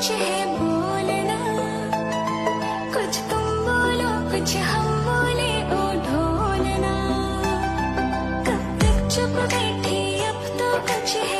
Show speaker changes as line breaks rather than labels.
कुछ है बोलना, कुछ तुम बोलो कुछ हम बोले ओ ढोलना। कब तक चुप बैठी अब तो कुछ है